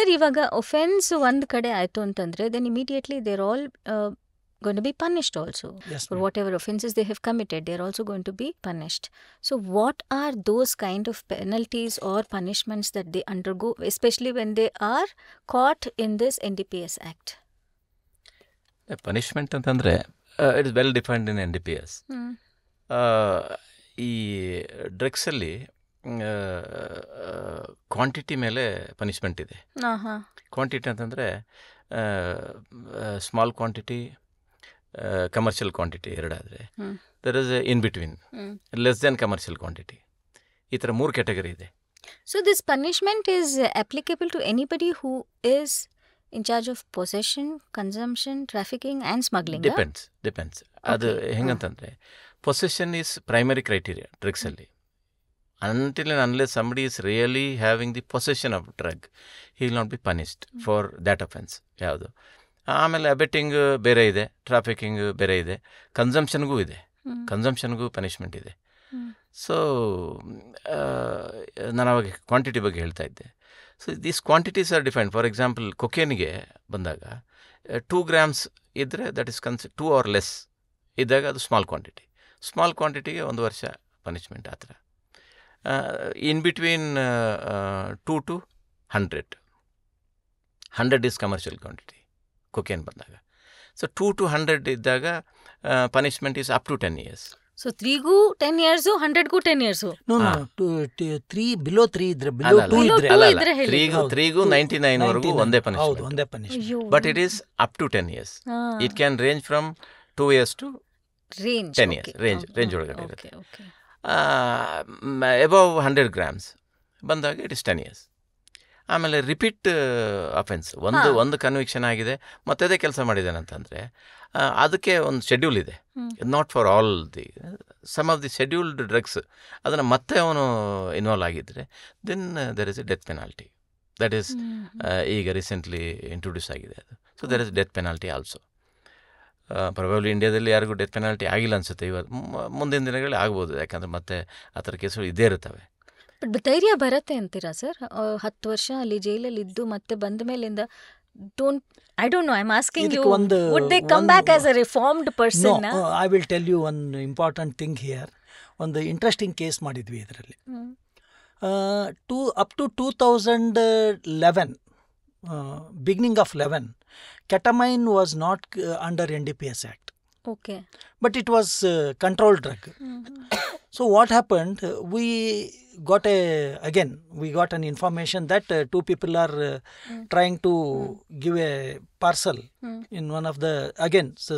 Sir, ಇವಾಗ offence ಒಂದು ಕಡೆ ಆಯಿತು ಅಂತಂದರೆ then immediately there all going to be punished also. Yes, For ma'am. whatever offenses they have committed, they are also going to be punished. So what are those kind of penalties or punishments that they undergo, especially when they are caught in this NDPS Act? Punishment ಅಂತಂದರೆ it is well defined in NDPS. ಈ ಡ್ರಗ್ಸಲ್ಲಿ quantity ಮೇಲೆ punishment ಇದೆ. Quantity ಅಂತಂದರೆ small quantity, commercial quantity ಎರಡಾದರೆ, there is in between, less than commercial quantity. ಈ ಥರ 3 category ಇದೆ. So this punishment is applicable to anybody who is in charge of possession, consumption, trafficking and smuggling? Depends. ಅದು ಹೆಂಗಂತಂದರೆ possession is primary criteria ಡ್ರಗ್ಸಲ್ಲಿ. Until and unless somebody is really having the possession of drug, he will not be punished for that offense. ಯಾವುದು ಆಮೇಲೆ ಅಬೆಟ್ಟಿಂಗ್ ಬೇರೆ ಇದೆ, trafficking ಬೇರೆ ಇದೆ, ಕನ್ಸಂಪ್ಷನ್ಗೂ ಇದೆ, ಕನ್ಸಂಪ್ಷನ್ಗೂ ಪನಿಷ್ಮೆಂಟ್ ಇದೆ. ಸೊ ನಾನು ಅವಾಗ ಕ್ವಾಂಟಿಟಿ ಬಗ್ಗೆ ಹೇಳ್ತಾ ಇದ್ದೆ. So these quantities are defined. For example ಕೊಕೇನ್ಗೆ ಬಂದಾಗ 2 grams ಇದ್ದರೆ ದಟ್ ಇಸ್ 2 or less ಇದ್ದಾಗ ಅದು ಸ್ಮಾಲ್ ಕ್ವಾಂಟಿಟಿ. ಸ್ಮಾಲ್ ಕ್ವಾಂಟಿಟಿಗೆ 1 ವರ್ಷ ಪನಿಷ್ಮೆಂಟ್ ಆ ಥರ. In between 2 to 100. 100 is commercial quantity, cocaine ಬಂದಾಗ. ಸೊ 2 to 100 ಇದ್ದಾಗ punishment is up to 10 years. So 3ಗೂ 10 years, 100ಗೂ 10 years. No, 3 below 3 ಇದ್ರೆ, below 2 ಇದ್ರೆ, 3ಗೂ 99 ವರೆಗೂ ಒಂದೇ ಹೌದು, ಒಂದೇ punishment. Punishment. But it is up to 10 years. It can range from 2 years to 10 years. Range ಒಳಗಡೆ ಇರುತ್ತೆ. ಅಬವ್ 100 grams ಬಂದಾಗ ಇಟ್ ಇಸ್ 10 years. ಆಮೇಲೆ ರಿಪೀಟ್ ಅಫೆನ್ಸ್, ಒಂದು ಕನ್ವಿಕ್ಷನ್ ಆಗಿದೆ ಮತ್ತೆ ಅದೇ ಕೆಲಸ ಮಾಡಿದ್ದಾನೆ ಅಂತಂದರೆ ಅದಕ್ಕೆ ಒಂದು ಶೆಡ್ಯೂಲ್ ಇದೆ. Not for all some of the scheduled drugs ಅದನ್ನು ಮತ್ತೆ ಅವನು ಇನ್ವಾಲ್ವ್ ಆಗಿದ್ದರೆ then there is a death penalty. That is ಈಗ ರೀಸೆಂಟ್ಲಿ ಇಂಟ್ರೊಡ್ಯೂಸ್ ಆಗಿದೆ ಅದು. So there is death penalty also. Probably ಇಂಡಿಯಾದಲ್ಲಿ ಯಾರಿಗೂ ಡೆತ್ ಪೆನಾಲ್ಟಿ ಆಗಿಲ್ಲ ಅನಿಸುತ್ತೆ. ಇವತ್ತು ಮುಂದಿನ ದಿನಗಳಲ್ಲಿ ಆಗ್ಬೋದು, ಯಾಕಂದರೆ ಮತ್ತೆ ಆ ಥರ ಕೇಸುಗಳು ಇದ್ದೇ ಇರ್ತವೆ. ಬಟ್ ಧೈರ್ಯ ಬರುತ್ತೆ ಅಂತೀರಾ ಸರ್? 10 ವರ್ಷ ಅಲ್ಲಿ ಜೈಲಲ್ಲಿ ಇದ್ದು ಮತ್ತೆ ಬಂದ ಮೇಲಿಂದ I don't know, I'm asking you, would they come back as a reformed person? No, I will tell you one important thing here. ಒಂದು ಇಂಟ್ರೆಸ್ಟಿಂಗ್ ಕೇಸ್ ಮಾಡಿದ್ವಿ ಇದರಲ್ಲಿ. Up to 2011, beginning of 11, ketamine was not under NDPS Act. Okay. But it was controlled drug. So what happened, we got an information that 2 people are trying to give a parcel in one of the,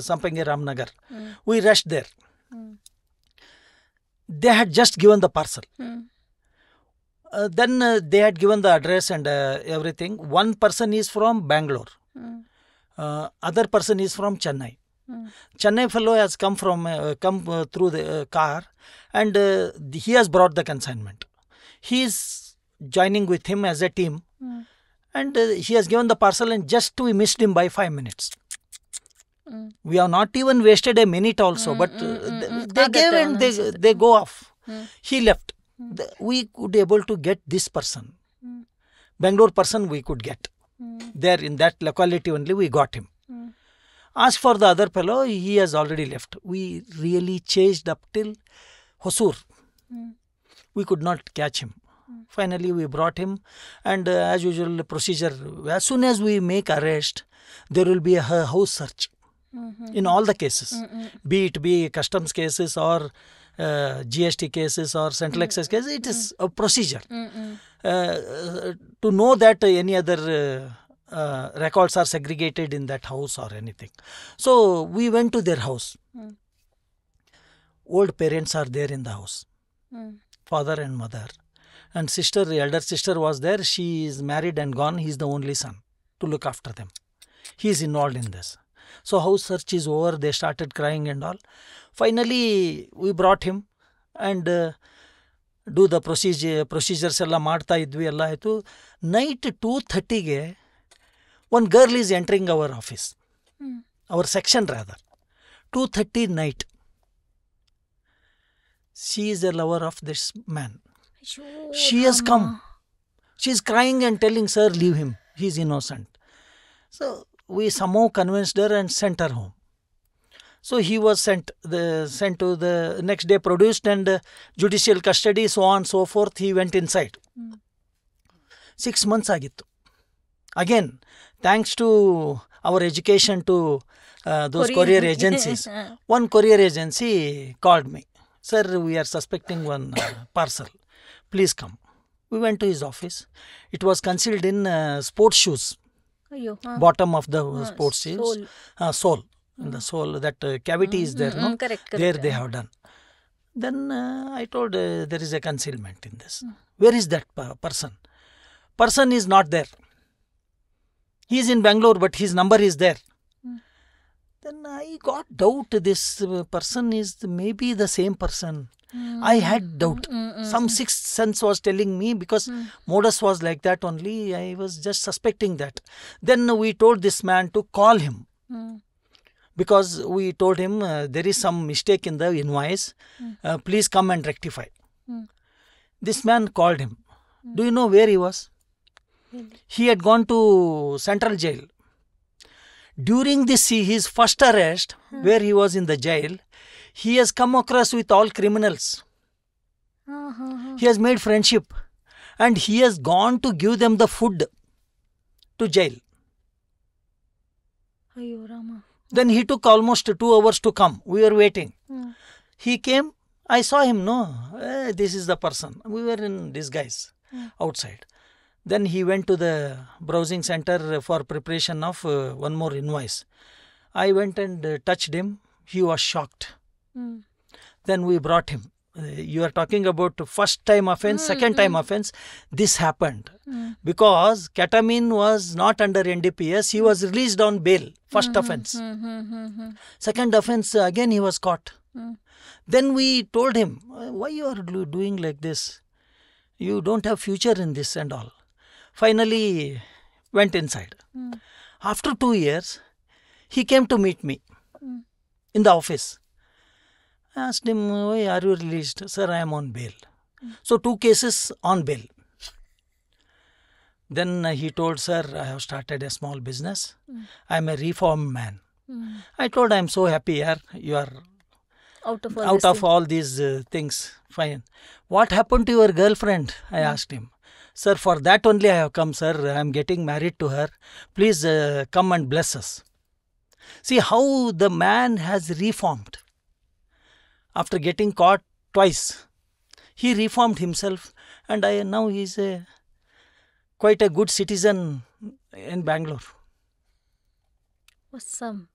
Sampangi Ramnagar. We rushed there. They had just given the parcel. Then they had given the address and everything. One person is from Bangalore. Other person is from Chennai. Chennai fellow has come through the car, and he has brought the consignment. He is joining with him as a team, and he has given the parcel, and just we missed him by 5 minutes. We have not even wasted a minute also, but they gave and they go off. He left. We could able to get this person. Bangalore person we could get. There in that locality only we got him. As for the other fellow, he has already left. We really chased up till Hosur. We could not catch him. Finally, we brought him, and as usual procedure, as soon as we make arrest, there will be a house search in all the cases, be it customs cases or GST cases or central excise cases. It is a procedure to know that any other records are segregated in that house or anything. So we went to their house. Old parents are there in the house, father and mother, and elder sister was there. She is married and gone. He is the only son to look after them. He is involved in this. So house search is over. They started crying and all. Finally we brought him and do the procedures ಎಲ್ಲ ಮಾಡ್ತಾ ಇದ್ವಿ. ಎಲ್ಲ ಆಯಿತು. Night 2:30ಗೆ one girl is entering our office, our section rather, 2:30 night. She is a lover of this man. She has come. She is crying and telling, sir, leave him. He's innocent. So we somehow convinced her and sent her home. So he was sent to the next day, produced and judicial custody, so on and so forth. He went inside. 6 months ಆಗಿತ್ತು. Again, thanks to our education to those courier agencies. One courier agency called me. Sir, we are suspecting one parcel. Please come. We went to his office. It was concealed in sports shoes. Bottom of the sports shoes. Sole. In the sole, that cavity is there, no? Correct. There they have done. Then I told there is a concealment in this. Where is that person? Person is not there. He is in Bangalore, but his number is there. Then I got doubt. This person is maybe the same person. I had doubt. Some sixth sense was telling me, because modus was like that only. I was just suspecting that. Then we told this man to call him. Because we told him there is some mistake in the invoice. Please come and rectify. This man called him. Do you know where he was? He had gone to Central Jail. During this, his first arrest, where he was in the jail, he has come across with all criminals. He has made friendship. And he has gone to give them the food to jail. Ayyo Rama. Then he took almost 2 hours to come. We were waiting. He came. I saw him. No, this is the person. We were in disguise outside. Then he went to the browsing center for preparation of one more invoice. I went and touched him. He was shocked. Then we brought him. You are talking about first time offense, second time offense. This happened because ketamine was not under NDPS. He was released on bail. First offense. Second offense, again he was caught. Then we told him, why you are doing like this? You don't have future in this and all. Finally went inside. After 2 years, he came to meet me in the office. I asked him, why are you released? Sir, I am on bail. So 2 cases on bail. Then he told, sir, I have started a small business. I am a reformed man. I told, I am so happy, yaar. You are out of all these things. Fine. What happened to your girlfriend? I asked him. Sir, for that only I have come, sir. I am getting married to her. Please come and bless us. See how the man has reformed. After getting caught twice, he reformed himself, and now he is quite a good citizen in Bangalore. Awesome.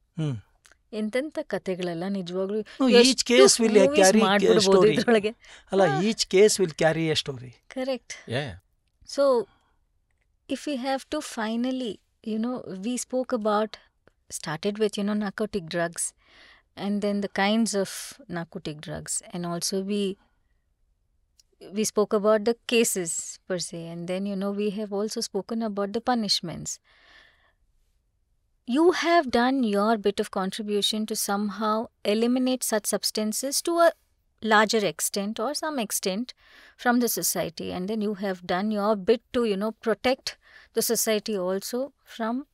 ಎಂತೆಂಥ ಕಥೆಗಳೆಲ್ಲ ನಿಜವಾಗ್ಲೂ each case will carry a story. Each case will carry a story. Correct. Yeah. So, if we have to finally, we spoke about, started with, narcotic drugs, and then the kinds of narcotic drugs, and also we spoke about the cases per se, and then, we have also spoken about the punishments. You have done your bit of contribution to somehow eliminate such substances to a larger extent or some extent from the society, and then you have done your bit to protect the society also from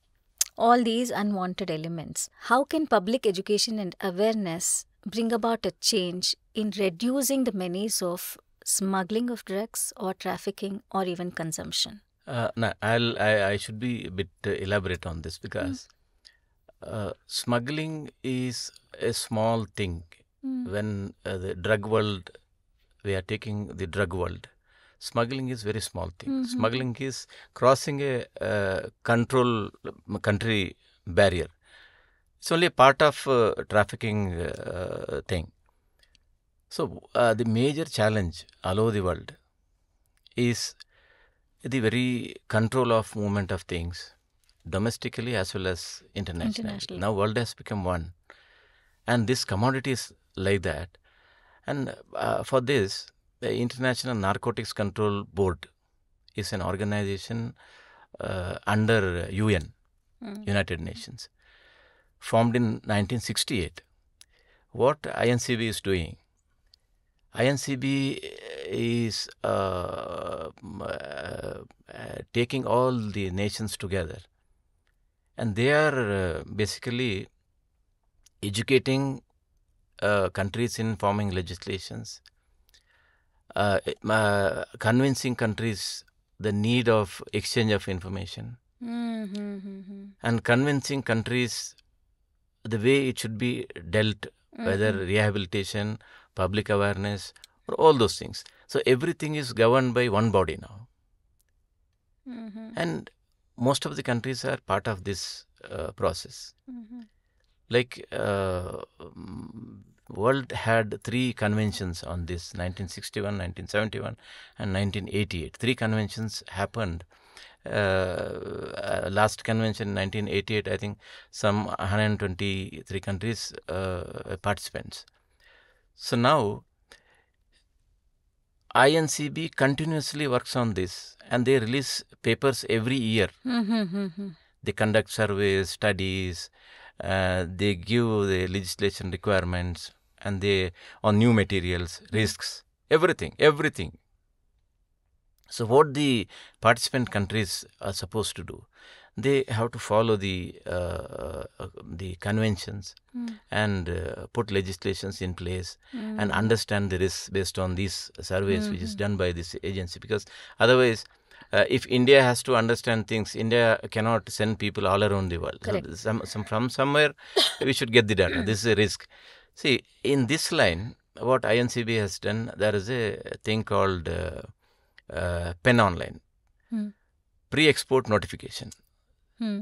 all these unwanted elements. How can public education and awareness bring about a change in reducing the menace of smuggling of drugs or trafficking or even consumption? I should be a bit elaborate on this, because smuggling is a small thing. When the drug world, we are taking the drug world, smuggling is very small thing. Smuggling is crossing a country barrier. It's only a part of trafficking thing. So the major challenge all over the world is the very control of movement of things, domestically as well as internationally. Now world has become one, and this commodity is like that. And for this, the International Narcotics Control Board is an organization under UN, United Nations, formed in 1968. What INCB is doing, INCB is taking all the nations together. And they are basically educating countries in forming legislations, convincing countries the need of exchange of information, and convincing countries the way it should be dealt, whether rehabilitation, public awareness, or all those things. So everything is governed by one body now. And most of the countries are part of this process. Like world had 3 conventions on this: 1961, 1971, and 1988. 3 conventions happened. Last convention, 1988, I think some 123 countries participants. So now INCB continuously works on this, and they release papers every year. They conduct surveys, studies, they give the legislation requirements, and they on new materials, risks, everything. So what the participant countries are supposed to do, they have to follow the conventions and put legislations in place and understand the risks based on these surveys which is done by this agency. Because otherwise, if India has to understand things, India cannot send people all around the world. Correct. So from somewhere we should get the data. This is a risk. See, in this line, what INCB has done, there is a thing called PEN Online, pre-export notification.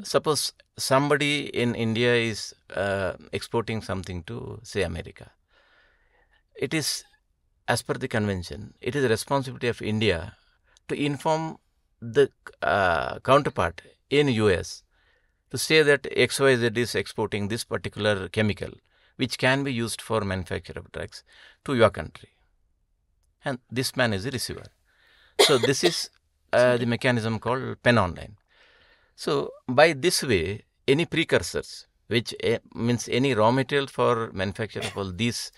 Suppose somebody in India is exporting something to, say, America. It is, as per the convention, it is the responsibility of India to inform the counterpart in US to say that XYZ is exporting this particular chemical, which can be used for manufacture of drugs, to your country. And this man is the receiver. So this is the mechanism called PEN Online. So by this way, any precursors, which means any raw material for manufacture of all these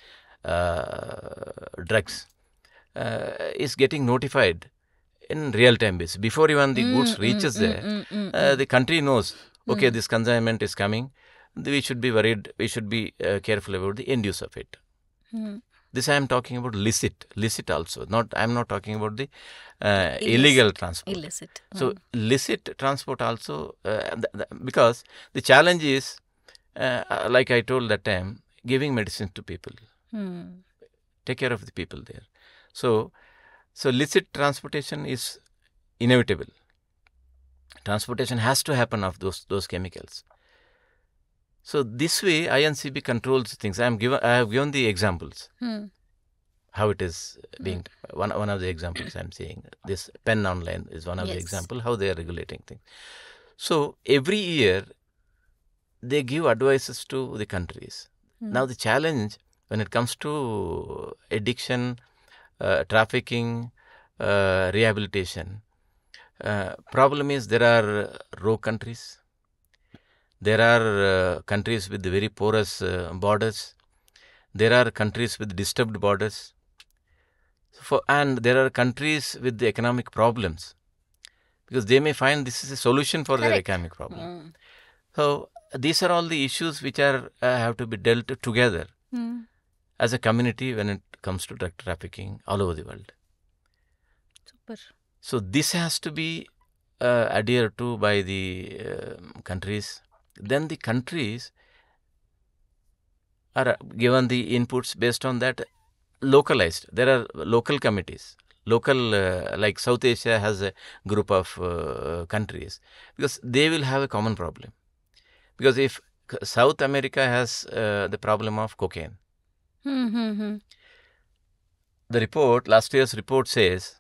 drugs, is getting notified in real-time basis. Before even the goods reaches there, the country knows, okay, this consignment is coming. We should be worried. We should be careful about the end use of it. This I am talking about licit also. I am not talking about the illegal transport. Illicit. So licit transport also, because the challenge is, like I told that time, giving medicine to people. Take care of the people there. So licit transportation is inevitable. Transportation has to happen of those chemicals. So this way, INCB controls things. I have given the examples. How it is being one of the examples I am saying. This PEN Online is one of the example how they are regulating things. So every year they give advices to the countries. Now the challenge when it comes to addiction, trafficking, rehabilitation, problem is there are rogue countries. There are countries with very porous borders. There are countries with disturbed borders. And there are countries with the economic problems, because they may find this is a solution for their economic problem. So these are all the issues which are have to be dealt together as a community when it comes to drug trafficking all over the world. Super. So this has to be adhered to by the countries. Then the countries are given the inputs based on that, localized. There are local committees. Local, like South Asia has a group of countries, because they will have a common problem. Because if South America has the problem of cocaine, the report, last year's report says,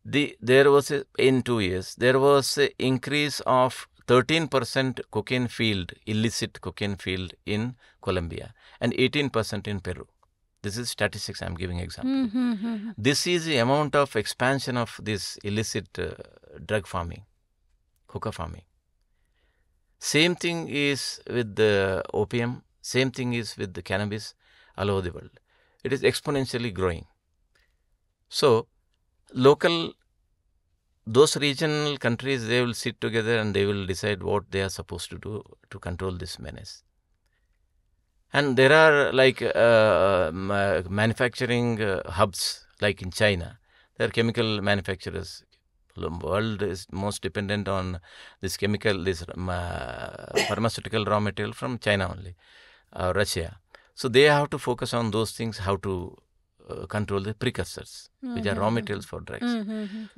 there was in 2 years, there was an increase of 13% cocaine field, illicit cocaine field in Colombia, and 18% in Peru. This is statistics I am giving example. This is the amount of expansion of this illicit drug farming, hookah farming. Same thing is with the opium, same thing is with the cannabis all over the world. It is exponentially growing. So, local those regional countries, they will sit together and they will decide what they are supposed to do to control this menace. And there are like manufacturing hubs, like in China. There are chemical manufacturers. The world is most dependent on this pharmaceutical raw material from China only, Russia. So they have to focus on those things, how to control the precursors, which are raw materials for drugs.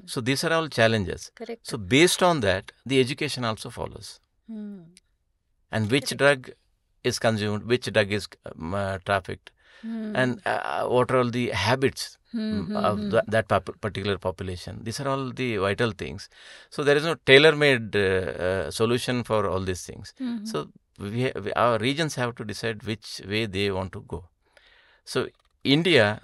So these are all challenges. Correct. So based on that, the education also follows. And which drug is consumed, which drug is trafficked, and what are all the habits of that particular population. These are all the vital things. So there is no tailor-made solution for all these things. So our regions have to decide which way they want to go. So India,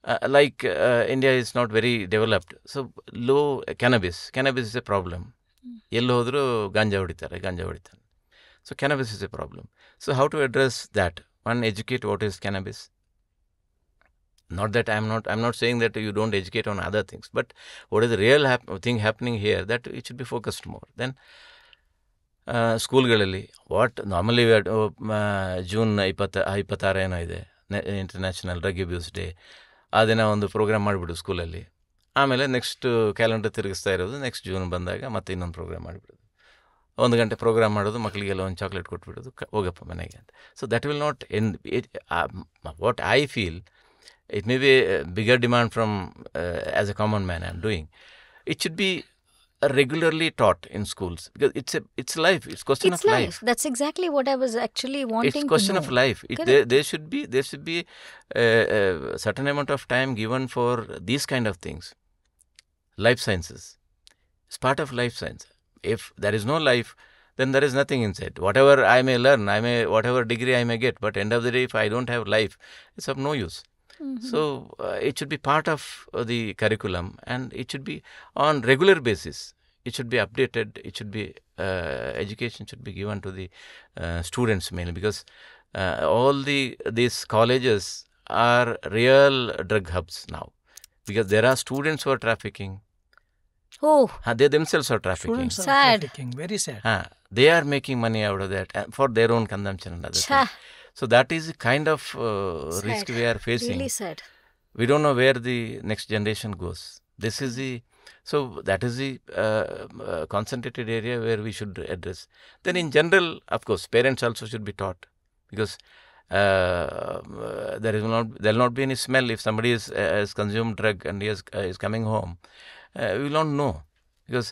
India is not very developed. So low cannabis is a problem. Yello hodru ganja hoditare. So cannabis is a problem. So how to address that? One, educate what is cannabis. Not that I'm not saying that you don't educate on other things, but what is the real thing happening here, that it should be focused more. Then schoolಗಳಲ್ಲಿ what normally we had June 26 ಏನೋ ಇದೆ international drug abuse day. ಆ ದಿನ ಒಂದು program ಮಾಡಿಬಿಡು ಸ್ಕೂಲಲ್ಲಿ. ಆಮೇಲೆ next calendar ತಿರುಗಿಸ್ತಾ ಇರೋದು, next June ಬಂದಾಗ ಮತ್ತೆ ಇನ್ನೊಂದು ಪ್ರೋಗ್ರಾಮ್ ಮಾಡಿಬಿಡೋದು. 1 ಗಂಟೆ ಪ್ರೋಗ್ರಾಮ್ ಮಾಡೋದು, ಮಕ್ಕಳಿಗೆಲ್ಲ ಒಂದು ಚಾಕ್ಲೇಟ್ ಕೊಟ್ಬಿಡೋದು, ಹೋಗಪ್ಪ ಮನೆಗೆ ಅಂತ. So that will not end. What I feel, it may be a bigger demand from as a common man I'm doing. It should be regularly taught in schools, because it's life. It's question of life. That's exactly what I was actually wanting to know. It's question of life. There should be a certain amount of time given for these kind of things. Life sciences. It's part of life science. If there is no life, then there is nothing inside. Whatever I may learn, whatever degree I may get, but end of the day, if I don't have life, it's of no use. So it should be part of the curriculum, and it should be on regular basis. It should be updated. It should be education should be given to the students mainly, because all these colleges are real drug hubs now, because there are students who are trafficking. Oh, They themselves are trafficking. Students are trafficking. Very sad. They are making money out of that for their own consumption and other things. So that is the kind of risk we are facing. Really sad. We don't know where the next generation goes. So that is the concentrated area where we should address. Then in general, of course, parents also should be taught, because there will not be any smell if somebody has consumed drug and he is coming home. We will not know, because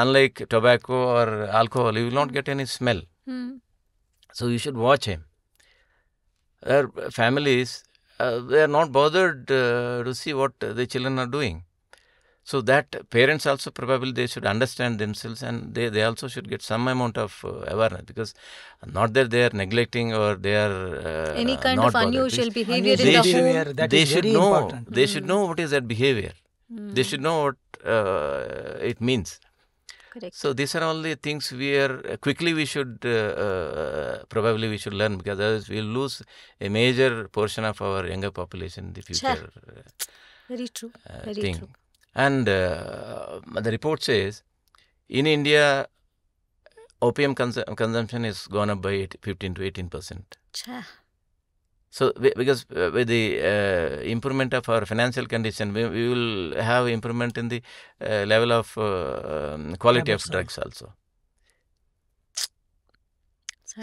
unlike tobacco or alcohol, you will not get any smell. So you should watch him. Families, they are not bothered to see what the children are doing. So that parents also probably they should understand themselves, and they also should get some amount of awareness, because not that they are neglecting or they are Any kind not of bothered. unusual behavior in the home. That They is should very know. important. They should know what is that behavior. They should know what it means. Correct. So these are all the things we should probably we should learn, because otherwise we will lose a major portion of our younger population in the future. Very true. Very thing. true. And the report says in India, opium consumption is gone up by 15 to 18%. So because with the improvement of our financial condition, we will have improvement in the level of quality of drugs also.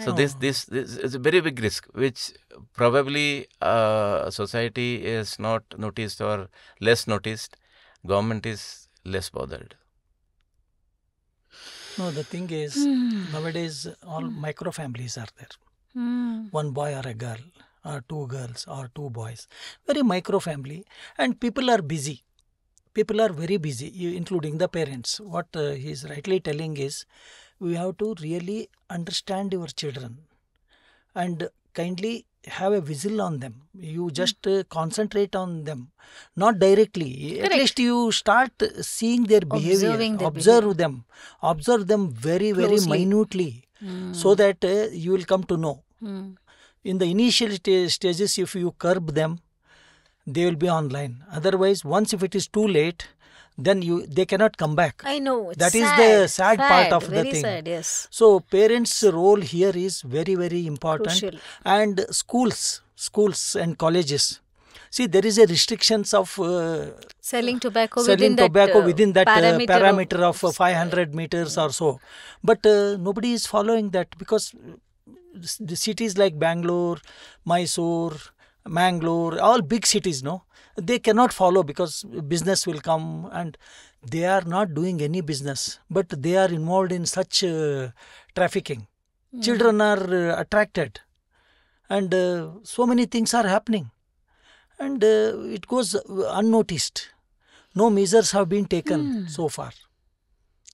So this is a very big risk, which probably society is not noticed or less noticed. Government is less bothered. No, the thing is, nowadays all micro families are there. One boy or a girl, or 2 girls or 2 boys. Very micro family, and people are busy. People are very busy, including the parents. What he is rightly telling is, we have to really understand your children and kindly have a visual on them. You just concentrate on them, not directly. Correct. At least you start seeing their behavior, observe them very, very Closely. minutely, so that you will come to know. In the initial stages, if you curb them, they will be online. Otherwise, once if it is too late, then they cannot come back. I know. That is the sad part of the very thing. Sad, yes. So parents' role here is very, very important. Crucial. And schools and colleges. See, there is a restrictions of Selling tobacco selling within tobacco that, within that parameter of of 500 meters or so. But nobody is following that, because the cities like Bangalore, Mysore, Mangalore, all big cities, no, they cannot follow, because business will come, and they are not doing any business, but they are involved in such trafficking. Children are attracted, and so many things are happening, and it goes unnoticed. No measures have been taken so far.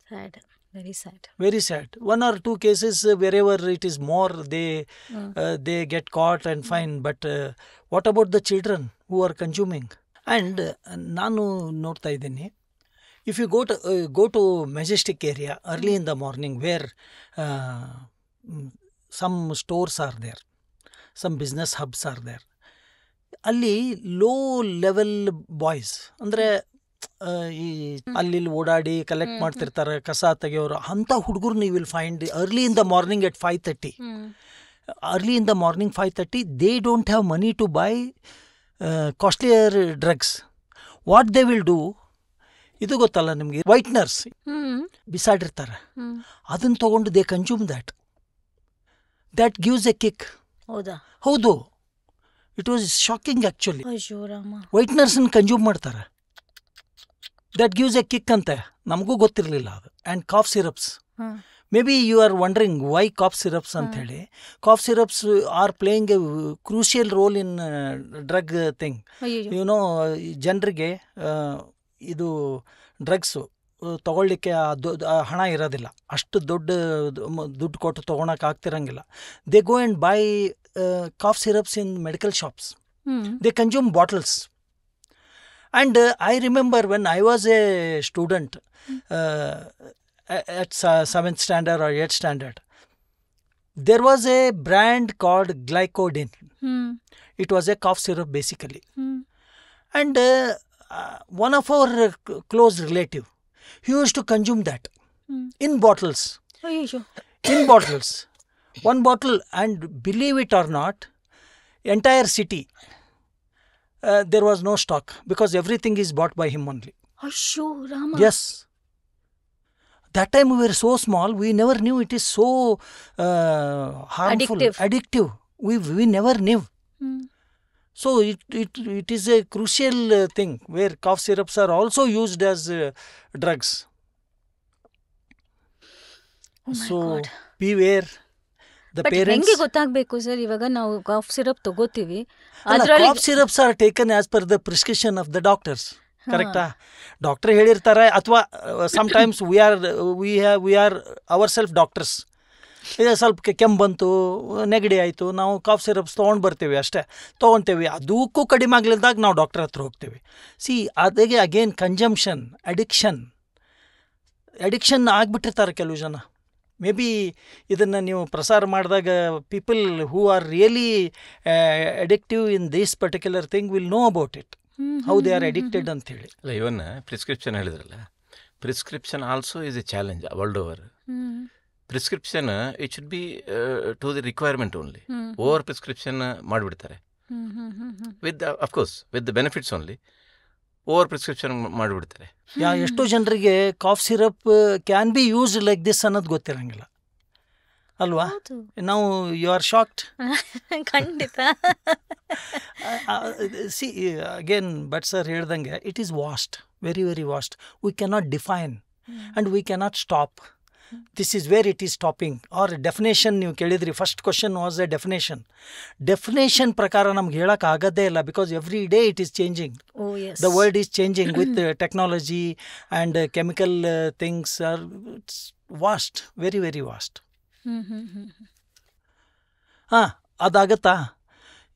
Sad. Very sad. Very sad. 1 or 2 cases wherever it is more, they get caught and fined. But what about the children who are consuming? And ನಾನು ನೋಡ್ತಾ ಇದ್ದೀನಿ, if you go to Majestic area early in the morning, where some stores are there, some business hubs are there, ಅಲ್ಲಿ low level boys ಅಂದರೆ ಈ ಅಲ್ಲಿ ಓಡಾಡಿ collect ಮಾಡ್ತಿರ್ತಾರೆ, ಕಸ ತೆಗೆಯೋರು, ಅಂಥ ಹುಡುಗರು ನೀವು will find early in the morning at 5:30. Early in the morning 5:30, they don't have money to buy costlier drugs. What they will do, ಇದು ಗೊತ್ತಲ್ಲ ನಿಮಗೆ, ವೈಟ್ನರ್ಸ್ ಬಿಸಾಡಿರ್ತಾರೆ, ಅದನ್ನು ತಗೊಂಡು they consume that gives a kick. ಹೌದು, ಇಟ್ ವಾಸ್ ಶಾಕಿಂಗ್ ಆ್ಯಕ್ಚುಲಿ. ವೈಟ್ನರ್ಸನ್ನು consume ಮಾಡ್ತಾರೆ, that gives a kick ಅಂತೆ, ನಮಗೂ ಗೊತ್ತಿರಲಿಲ್ಲ ಅದು. And cough syrups, maybe you are wondering why cough syrups ಅಂಥೇಳಿ. Cough syrups are playing a crucial role in drug thing. You know, ಜನರಿಗೆ ಇದು drugs ತೊಗೊಳ್ಳಿಕ್ಕೆ ಹಣ ಇರೋದಿಲ್ಲ, ಅಷ್ಟು ದುಡ್ಡು ಕೊಟ್ಟು ತೊಗೊಳಕ್ಕೆ ಆಗ್ತಿರಂಗಿಲ್ಲ. They go and buy cough syrups in medical shops. They consume bottles. And I remember when I was a student at 7th standard or 8th standard, there was a brand called Glycodin. It was a cough syrup basically. And one of our close relative, he used to consume that in bottles. In bottles. One bottle, and believe it or not, entire city, there was no stock, because everything is bought by him only. Rama. Yes. That time we were so small, we never knew it is so harmful, addictive. We never knew. So it is a crucial thing, where cough syrups are also used as drugs. So beware. ಹೆಂಗೆ ಗೊತ್ತಾಗಬೇಕು sir? ಇವಾಗ ನಾವು cough syrup ತಗೋತೀವಿ, cough syrups are taken as per the prescription of the doctors. ಕರೆಕ್ಟಾ? Doctor ಹೇಳಿರ್ತಾರೆ, ಅಥವಾ sometimes we are our self doctors. ಈಗ ಸ್ವಲ್ಪ ಕೆಮ್ಮು ಬಂತು, ನೆಗಡಿ ಆಯಿತು, ನಾವು ಕಾಫ್ ಸಿರಪ್ಸ್ ತೊಗೊಂಡು ಬರ್ತೀವಿ, ಅಷ್ಟೇ ತೊಗೊತೀವಿ. ಅದಕ್ಕೂ ಕಡಿಮೆ ಆಗಲಿದ್ದಾಗ ನಾವು ಡಾಕ್ಟರ್ ಹತ್ರ ಹೋಗ್ತೀವಿ. ಸಿ, ಅದಾಗೆ ಅಗೇನ್ ಕನ್ಸಂಪ್ಷನ್, ಅಡಿಕ್ಷನ್ ಆಗಿಬಿಟ್ಟಿರ್ತಾರೆ ಕೆಲವು ಜನ. ಮೇ ಬಿ ಇದನ್ನು ನೀವು ಪ್ರಸಾರ ಮಾಡಿದಾಗ people who are really addictive in this particular thing will know about it, how they are addicted ಅಂತೇಳಿ. ಅಲ್ಲ, ಇವನ್ ಪ್ರಿಸ್ಕ್ರಿಪ್ಷನ್ ಹೇಳಿದ್ರಲ್ಲ, prescription also is a challenge world over. Prescription it should be to the requirement only. Over prescription ಮಾಡಿಬಿಡ್ತಾರೆ, with of course with the benefits only. Over prescription ಮಾಡಿಬಿಡ್ತಾರೆ. ಎಷ್ಟೋ ಜನರಿಗೆ calf syrup can be used like this ಅನ್ನೋದು ಗೊತ್ತಿರಂಗಿಲ್ಲ ಅಲ್ವಾ? ನಾವು you are shocked. ಖಂಡಿತ. See again but sir ಹೇಳ್ದಂಗೆ, it is vast, very very vast. We cannot define and we cannot stop. This is where it is stopping. Or definition ನೀವು ಕೇಳಿದ್ರಿ, first question was a definition ಪ್ರಕಾರ ನಮ್ಗೆ ಹೇಳಕ್ಕೆ ಆಗೋದೇ ಇಲ್ಲ, because every day it is changing. The world is changing with technology and chemical things are vast, very very vast. ಅದಾಗತ್ತಾ?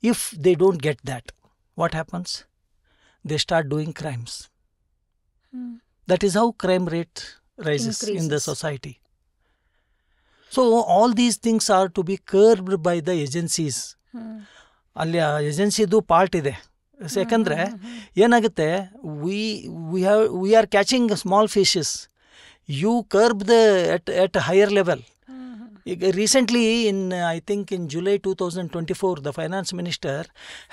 If they don't get that, what happens? They start doing crimes. That is how crime rate rises in the society. So all these things are to be curbed by the agencies. ಅಲ್ಲಿ ಆ ಏಜೆನ್ಸಿದು part ಇದೆ. ಯಾಕಂದರೆ ಏನಾಗುತ್ತೆ, we are catching small fishes, you curb the at higher level. ಈಗ recently I think in July 2024, the finance minister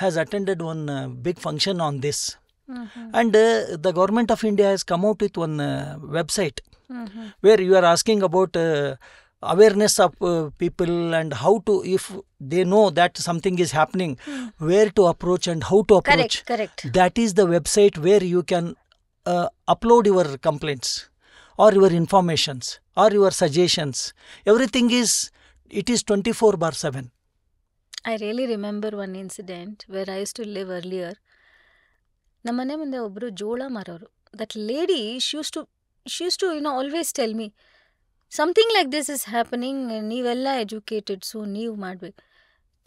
has attended one big function on this. And the government of India has come out with one website where you are asking about awareness of people and how to, if they know that something is happening, where to approach and how to approach. Correct. That is the website where you can upload your complaints or your informations or your suggestions. Everything is 24/7. I really remember one incident where I used to live earlier. ನಮ್ಮ ಮನೆ ಮುಂದೆ ಒಬ್ಬರು ಜೋಳ ಮಾರೋರು. That lady, she used to always tell me, something like this is happening, ನೀವೆಲ್ಲ educated, so ನೀವು ಮಾಡಬೇಕು.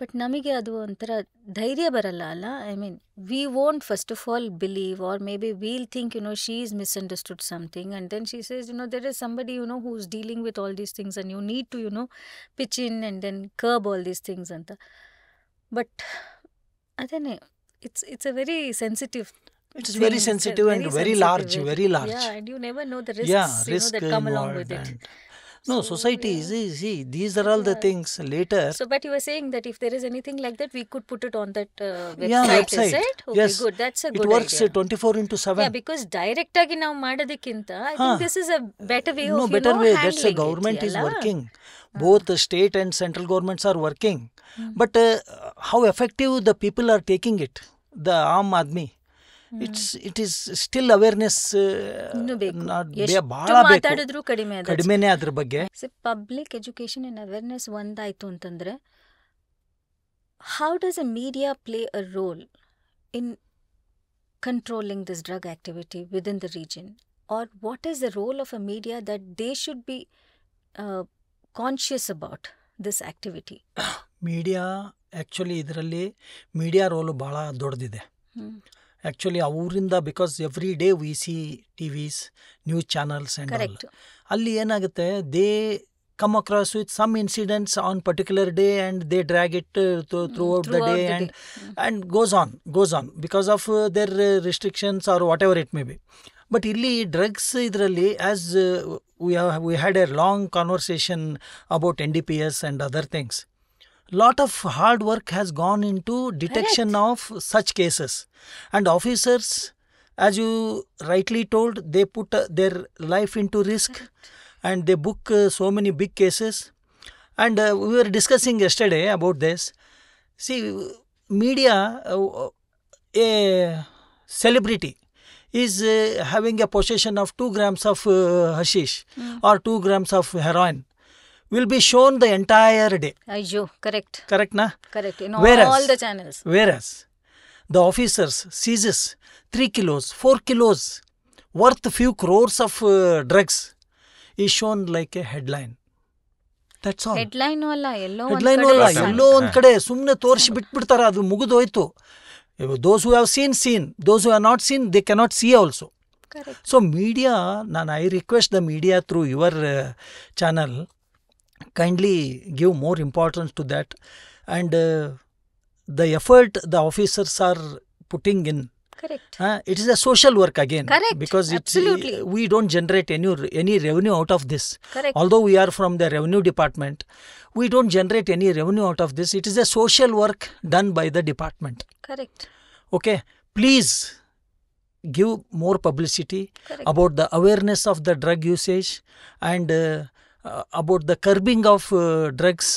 But ನಮಗೆ ಅದು ಒಂಥರ ಧೈರ್ಯ ಬರಲ್ಲ ಅಲ್ಲ. I mean, we won't first of all believe, or maybe we'll think she is misunderstood something, and then she says there is somebody who is dealing with all these things and you need to pitch in and then curb all these things ಅಂತ. But ಅದೇನೆ, it's a very sensitive. It is very sensitive and very large. Yeah, and you never know the risks that come along with it. No, society is, see, these are all the things later. So, but you were saying that if there is anything like that, we could put it on that website, is it? Okay, yes. good. That's a good idea. It works 24/7. Yeah, because direct agi now madadikkinta, I think this is a better way of way. handling That's the government it, is working. Both the state and central governments are working. But how effective the people are taking it, the Aam Aadmi. It is still awareness ಭಾಳ ಮಾತಾಡಿದ್ರು ಕಡಿಮೆನೇ ಅದ್ರ ಬಗ್ಗೆ. Public education and awareness ಒಂದಾಯ್ತು ಅಂತಂದ್ರೆ, how does a media play a role in controlling this drug activity within the region, or what is the role of a media that they should be conscious about this activity? Media actually ಇದರಲ್ಲಿ media role ಭಾಳ ದೊಡ್ಡದಿದೆ. Actually ಅವರಿಂದ, because every day we see TVs, news channels and all. ಅಲ್ಲಿ ಏನಾಗುತ್ತೆ, they come across with some incidents on particular day and they drag it throughout the day and goes on because of their restrictions or whatever it may be. But ಇಲ್ಲಿ drugs ಇದರಲ್ಲಿ, as we had a long conversation about NDPS and other things. Lot of hard work has gone into detection of such cases, and officers, as you rightly told, they put their life into risk and they book so many big cases. And we were discussing yesterday about this. See, media, a celebrity is having a possession of 2 grams of hashish or 2 grams of heroin, will be shown the entire day. Ayyo, correct. Correct, na? Correct. In whereas, all the channels. Whereas the officers seizes 3 kilos, 4 kilos worth few crores of drugs is shown like a headline. That's all. Headline ಅಲ್ಲ, ಎಲ್ಲೋ ಒಂದು ಕಡೆ ಸುಮ್ಮನೆ ತೋರಿಸಿ ಬಿಟ್ಬಿಡ್ತಾರೆ, ಅದು ಮುಗಿದೋಯ್ತು. Those who have seen. Those who have not seen, they cannot see also. Correct. So media, I request the media through your channel, kindly give more importance to that, and the effort the officers are putting in. Correct. It is a social work again. Correct. Because absolutely, we don't generate any revenue out of this. Correct. Although we are from the revenue department, we don't generate any revenue out of this. It is a social work done by the department. Correct. Okay, please give more publicity. Correct. About the awareness of the drug usage and about the curbing of drugs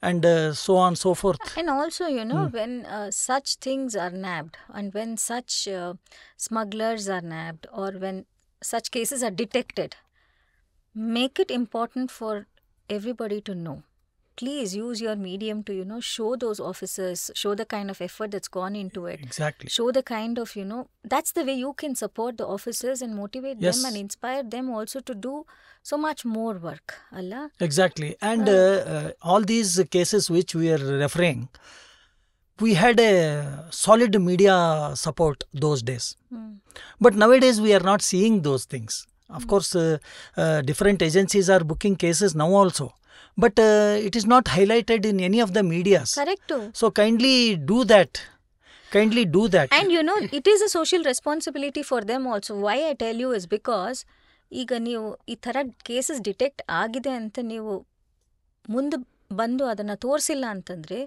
and so on so forth. And also, when such things are nabbed, and when such smugglers are nabbed, or when such cases are detected, make it important for everybody to know. Please use your medium to show those officers, show the kind of effort that's gone into it. Exactly. Show the kind of that's the way you can support the officers and motivate them and inspire them also to do so much more work, Allah. Exactly. And all these cases which we are referring, we had a solid media support those days. But nowadays we are not seeing those things. Of course, different agencies are booking cases now also. But it is not highlighted in any of the medias. Correct. So kindly do that. kindly do that. And it is a social responsibility for them also. Why I tell you is because ಈಗ ನೀವು ಈ ಥರ cases detect ಆಗಿದೆ ಅಂತ ನೀವು ಮುಂದೆ ಬಂದು ಅದನ್ನು ತೋರಿಸಿಲ್ಲ ಅಂತಂದರೆ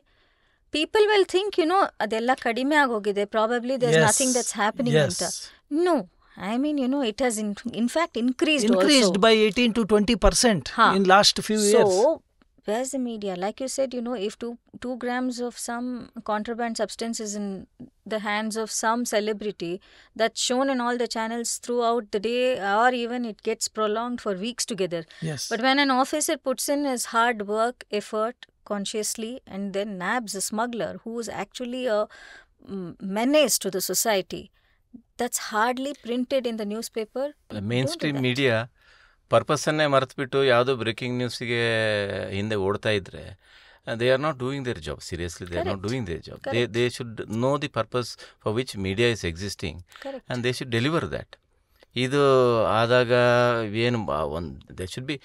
ಪೀಪಲ್ ವಿಲ್ ಥಿಂಕ್ ಅದೆಲ್ಲ ಕಡಿಮೆ ಆಗೋಗಿದೆ, probably there is nothing that's happening ಅಂತ. No, I mean, it has in fact increased also. By 18 to 20% in last few years. So, where's the media? Like you said, if 2 grams of some contraband substance is in the hands of some celebrity, that's shown in all the channels throughout the day, or even it gets prolonged for weeks together. Yes. But when an officer puts in his hard work, effort, consciously, and then nabs a smuggler who is actually a menace to the society, that's hardly printed in the newspaper. Mainstream media ಪರ್ಪಸನ್ನೇ ಮರೆತುಬಿಟ್ಟು ಯಾವುದೋ breaking ನ್ಯೂಸಿಗೆ ಹಿಂದೆ ಓಡ್ತಾ ಇದ್ರೆ they are not doing their job. Seriously they are not doing their job. They should know the purpose for which media is existing and they should deliver that. ಇದು ಆದಾಗ ಏನು ದೇ ಶುಡ್ ಬಿ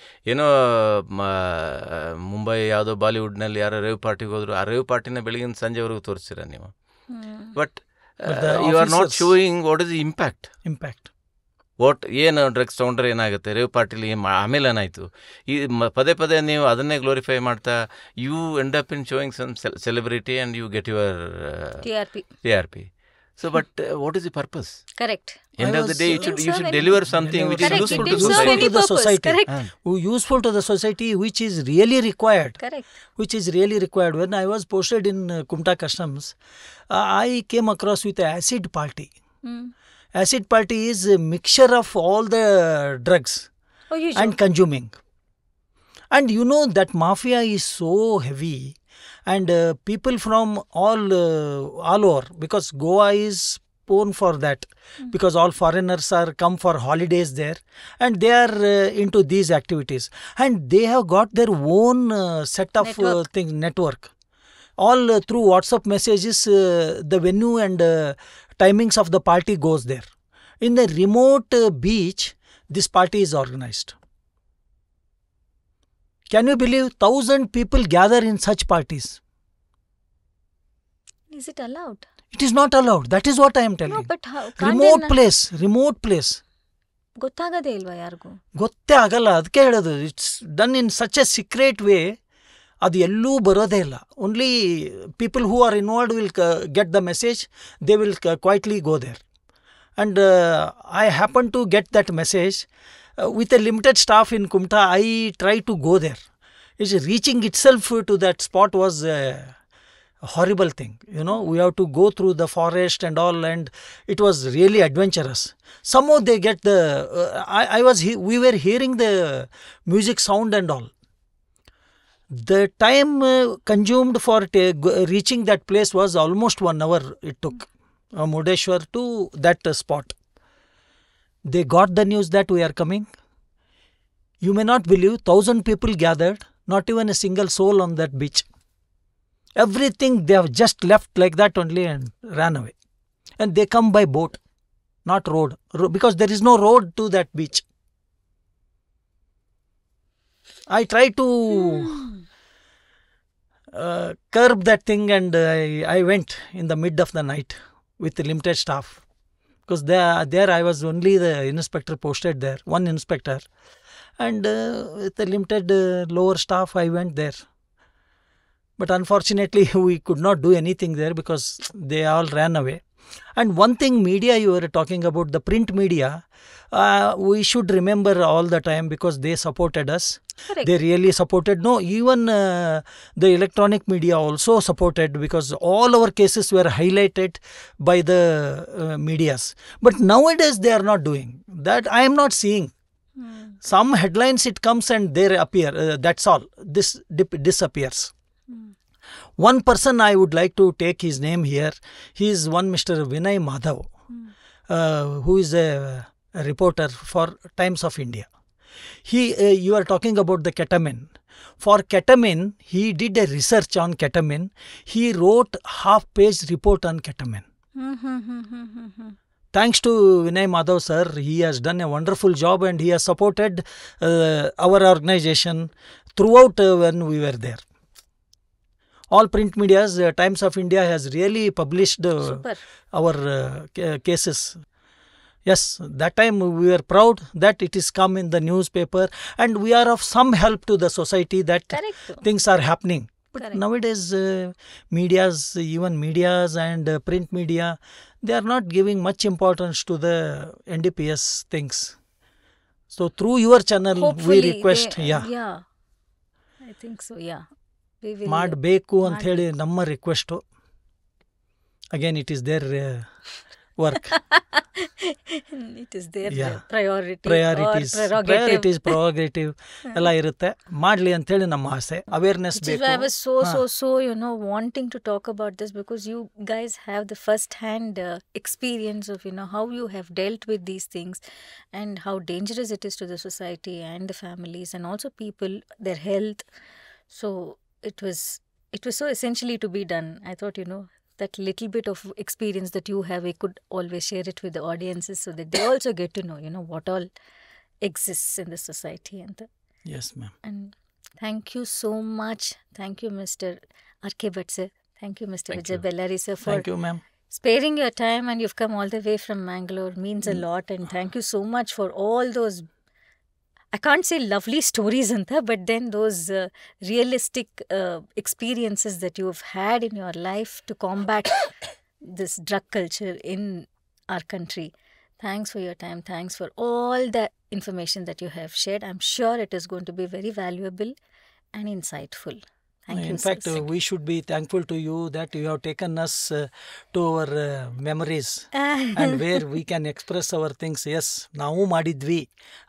ಮುಂಬೈ ಯಾವುದೋ ಬಾಲಿವುಡ್ನಲ್ಲಿ ಯಾರೋ rave ಪಾರ್ಟಿಗೆ ಹೋದ್ರು, ಆ rave ಪಾರ್ಟಿನ ಬೆಳಗಿನ ಸಂಜೆವರೆಗೂ ತೋರಿಸ್ತೀರ ನೀವು. But you are not showing what is the impact. ಏನು ಡ್ರಗ್ಸ್ ತೊಗೊಂಡ್ರೆ ಏನಾಗುತ್ತೆ, ರೇವ್ ಪಾರ್ಟಿಲಿ ಆಮೇಲೆ ಏನಾಯಿತು, ಈ ಪದೇ ನೀವು ಅದನ್ನೇ ಗ್ಲೋರಿಫೈ ಮಾಡ್ತಾ you end up in showing some celebrity and you get your TRP. So, but what is the purpose? Correct. End of the day, you should deliver something which is useful to the society. Useful to the society, which is really required. Correct. Which is really required. When I was posted in Kumta Customs, I came across with a acid party. Acid party is a mixture of all the drugs and consuming. And that mafia is so heavy. And people from all over, because Goa is known for that, because all foreigners are come for holidays there, and they are into these activities, and they have got their own set of network. All through WhatsApp messages, the venue and timings of the party goes there. In the remote beach, this party is organized. Can you believe 1,000 people gather in such parties? Is it allowed? It is not allowed. That is what I am telling. No, but how? Remote place. ಗೊತ್ತಾಗದೇ ಇಲ್ವಾ ಯಾರಿಗೂ? ಗೊತ್ತೇ ಆಗಲ್ಲ, ಅದಕ್ಕೆ ಹೇಳೋದು. It's done in such a secret way, ಅದು ಎಲ್ಲೂ ಬರೋದೇ ಇಲ್ಲ. Only people who are involved will get the message, they will quietly go there. And I happen to get that message. With a limited staff in Kumta, I tried to go there. Reaching itself to that spot was a horrible thing. We have to go through the forest and all, and it was really adventurous. Somehow they get the... we were hearing the music sound and all. The time consumed for reaching that place was almost 1 hour it took. Murdeshwar to that spot. They got the news that we are coming. You may not believe, 1,000 people gathered, not even a single soul on that beach. Everything they have just left like that only and ran away. And they come by boat, not road, because there is no road to that beach. I tried to curb that thing, and I went in the mid of the night with the limited staff. Because there I was only the inspector posted there, one inspector. And with the limited lower staff, I went there. But unfortunately, we could not do anything there because they all ran away. And one thing, media, you were talking about, the print media, we should remember all the time, because they supported us. Correct. They really supported. No, even the electronic media also supported, because all our cases were highlighted by the medias. But nowadays they are not doing that. I am not seeing. Some headlines it comes and they appear. That's all. This disappears. One person I would like to take his name here. He is one Mr. Vinay Madhav, who is a reporter for Times of India. You are talking about the ketamine. For ketamine, he did a research on ketamine. He wrote half-page report on ketamine. Thanks to Vinay Madhav sir, he has done a wonderful job, and he has supported our organization throughout when we were there. all print medias, Times of India has really published Super. our cases. Yes, that time we were proud that it is come in the newspaper, and we are of some help to the society that Correct. things are happening. But Correct. nowadays, medias, even medias and print media, they are not giving much importance to the NDPS things. So through your channel, Hopefully we request, yeah, I think so. Yeah, we will. ಮಾಡಬೇಕು ಅಂತ ಹೇಳಿ ನಮ್ಮ request. Again, it is their work. It is their Yeah. priorities or prerogative. Prerogative ಎಲ್ಲ ಇರುತ್ತೆ. ಮಾಡಲಿ ಅಂತೇಳಿ ನಮ್ಮ ಆಸೆ. ಅವೇರ್ನೆಸ್ Which is ಬೇಕು. why I was so wanting to talk about this, because you guys have the first-hand experience of how you have dealt with these things and how dangerous it is to the society and the families and also people, their health. So it was so essentially to be done. I thought that little bit of experience that you have, we could always share it with the audiences so that they also get to know what all exists in the society. Yes, ma'am. And thank you so much. Thank you, Mr. R.K. Bhatt sir. Thank you, Mr. Thank Vijay you. Bellary sir, for Thank you, ma'am. sparing your time, and you've come all the way from Mangalore. Means a lot, and thank you so much for all those, I can't say lovely stories, but then those realistic experiences that you have had in your life to combat this drug culture in our country. Thanks for your time. Thanks for all the information that you have shared. I'm sure it is going to be very valuable and insightful. Thank you. In fact, sir. we should be thankful to you that you have taken us to our memories and where we can express our things. Yes, ನಾವು ಮಾಡಿದ್ವಿ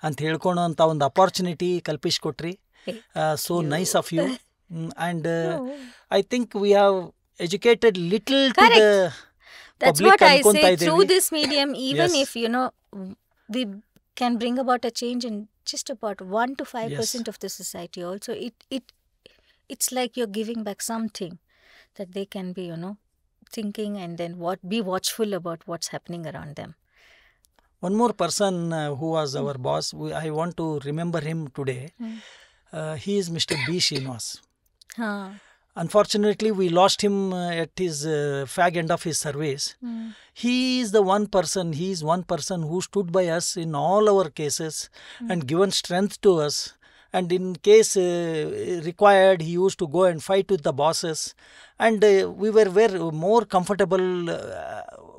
ಅಂತ ಹೇಳ್ಕೊಳೋ ಅಂತ ಒಂದು opportunity ಕಲ್ಪಿಸ್ಕೊಟ್ರಿ. So nice of you. And I think we have educated little to the That's public. what I ಅನ್ಕೊಂತಾ say. ಇದ್ದೀವಿ. Through this medium, even Yes. if we can bring about a change in just about 1 to 5% Yes. of the society, also it's like you're giving back something that they can be thinking, and then be watchful about what's happening around them. One more person who was our boss, I want to remember him today. He is Mr. B. Srinivas. Unfortunately, we lost him at his fag end of his service. He is one person who stood by us in all our cases and given strength to us. And in case required, he used to go and fight with the bosses. And we were very more comfortable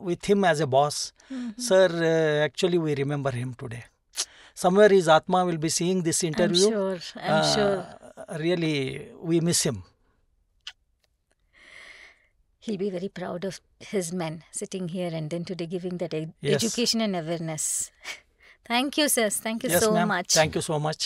with him as a boss. Sir, actually we remember him today. Somewhere his Atma will be seeing this interview. I'm sure. Really, we miss him. He'll be very proud of his men sitting here and then today giving that Yes. education and awareness. Thank you, sirs. Thank you Yes, so ma'am. much. Thank you so much.